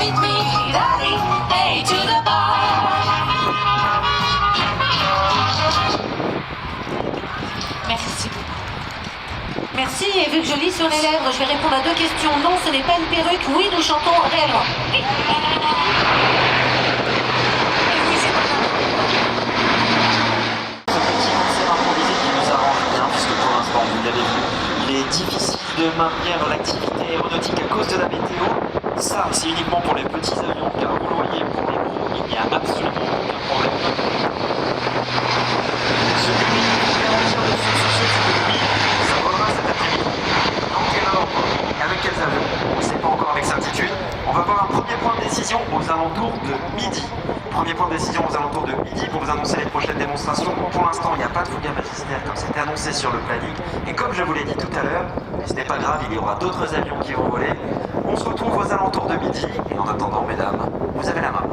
Beat me, daddy, hey, to the bar. Merci beaucoup. Merci, et vu que je lis sur les lèvres, je vais répondre à 2 questions. Non, ce n'est pas une perruque. Oui, nous chantons réellement. Oui. Vous l'avez vu, il est difficile de maintenir l'activité aéronautique à cause de la météo. Ça, c'est uniquement pour les petits avions, car vous le voyez, pour les gros, il n'y a absolument aucun problème. Ce public qui en tire de ce succès de lui, ça volera cet après-midi. Dans quel ordre, avec quels avions, on ne sait pas encore avec certitude. On va voir un premier point de décision aux alentours de midi. Premier point de décision aux alentours de midi pour vous annoncer les prochaines démonstrations. Pour l'instant, il n'y a pas de fouga magistère comme c'était annoncé sur le planning. Et comme je vous l'ai dit tout à l'heure, ce n'est pas grave, il y aura d'autres avions qui vont voler. On se retrouve aux alentours de midi. Et en attendant, mesdames, vous avez la main.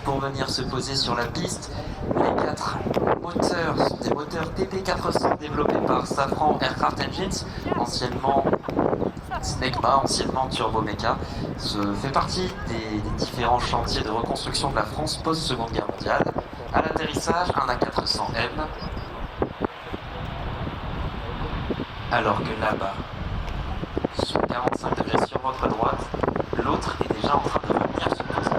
Pour venir se poser sur la piste, les 4 moteurs, des moteurs TP400 développés par Safran Aircraft Engines, anciennement Snecma, anciennement Turbomeca, fait partie des différents chantiers de reconstruction de la France post-Seconde Guerre mondiale. À l'atterrissage, un A400M, alors que là-bas, sous 45 degrés sur votre droite, l'autre est déjà en train de venir se poser.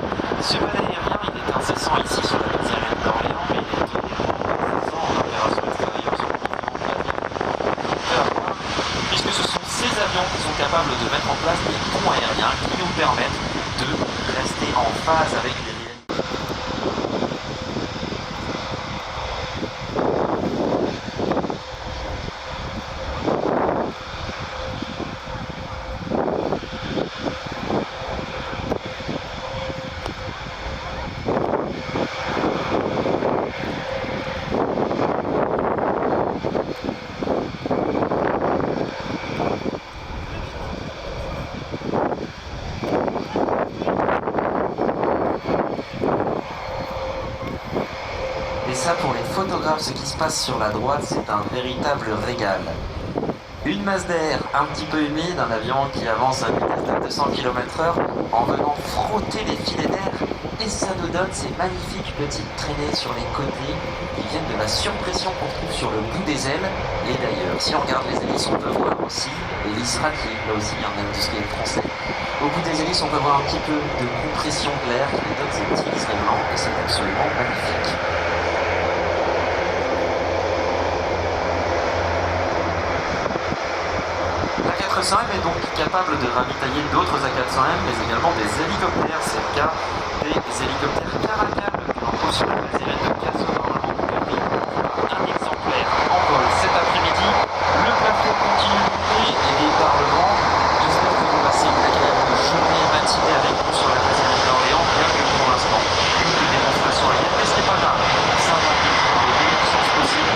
Ce vol aérien, il est incessant ici sur la base aérienne d'Orléans, mais il est incessant en opération extérieure sur le continent, puisque ce sont ces avions qui sont capables de mettre en place des ponts aériens qui nous permettent de rester en phase avec les réalités. Pour les photographes, ce qui se passe sur la droite, c'est un véritable régal. Une masse d'air un petit peu humide, un avion qui avance à une vitesse de 200 km/h en venant frotter les filets d'air, et ça nous donne ces magnifiques petites traînées sur les côtés qui viennent de la surpression qu'on trouve sur le bout des ailes. Et d'ailleurs, si on regarde les hélices, on peut voir aussi l'hélice radiée, là aussi il y a un industriel français. Au bout des hélices, on peut voir un petit peu de compression de l'air qui donne ces petits liserés blancs, et c'est absolument magnifique. A400M est donc capable de ravitailler d'autres A400M, mais également des hélicoptères. C'est le cas des hélicoptères Caracal que l'on trouve sur la base aérienne de Cazaux normalement depuis un exemplaire en vol cet après-midi. Le plafond continue de monter et les par le vent. J'espère que vous passez une agréable journée matinée avec nous sur la base aérienne d'Orléans, bien que pour l'instant, une démonstration aérienne, mais ce n'est pas grave, ça va dans les meilleurs sens possibles.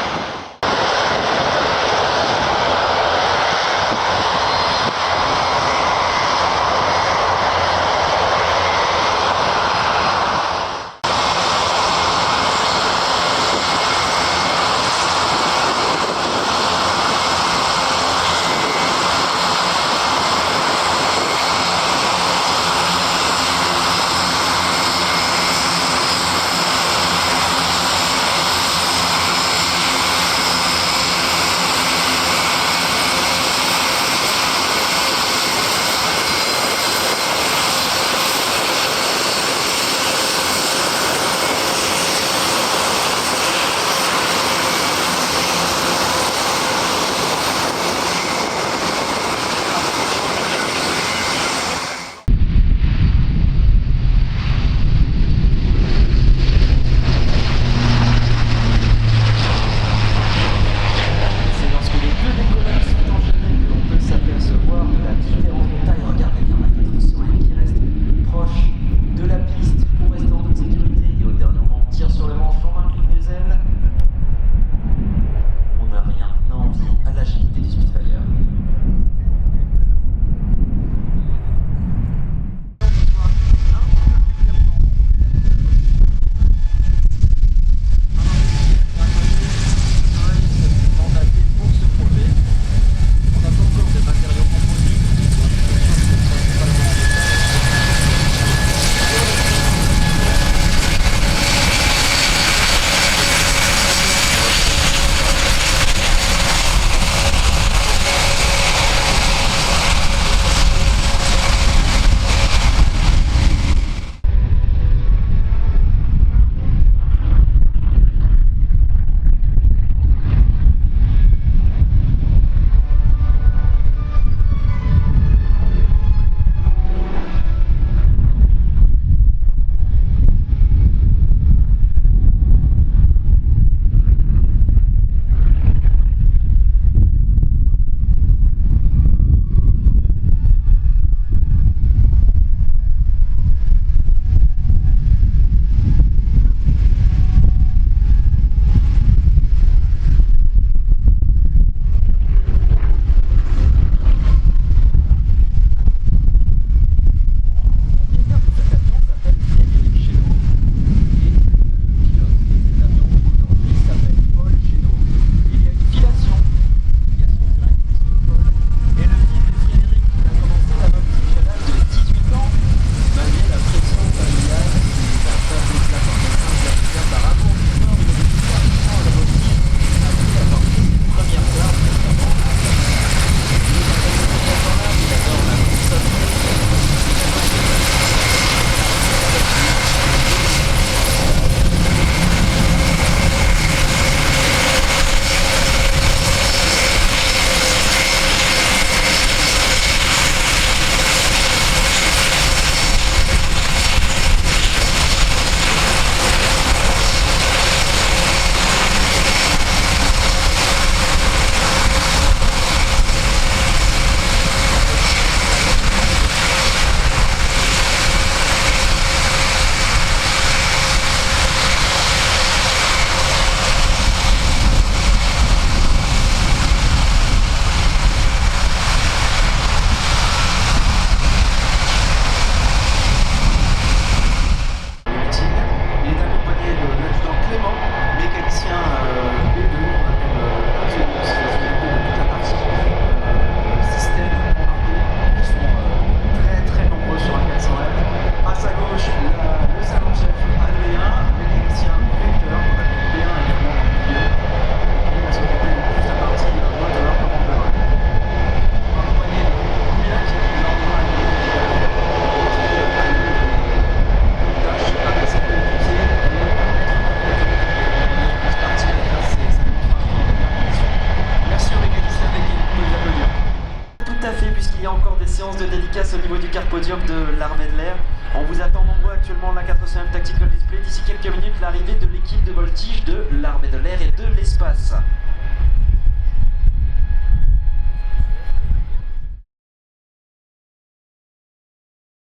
actuellement la 400e Tactical Display. D'ici quelques minutes, l'arrivée de l'équipe de voltige de l'armée de l'air et de l'espace.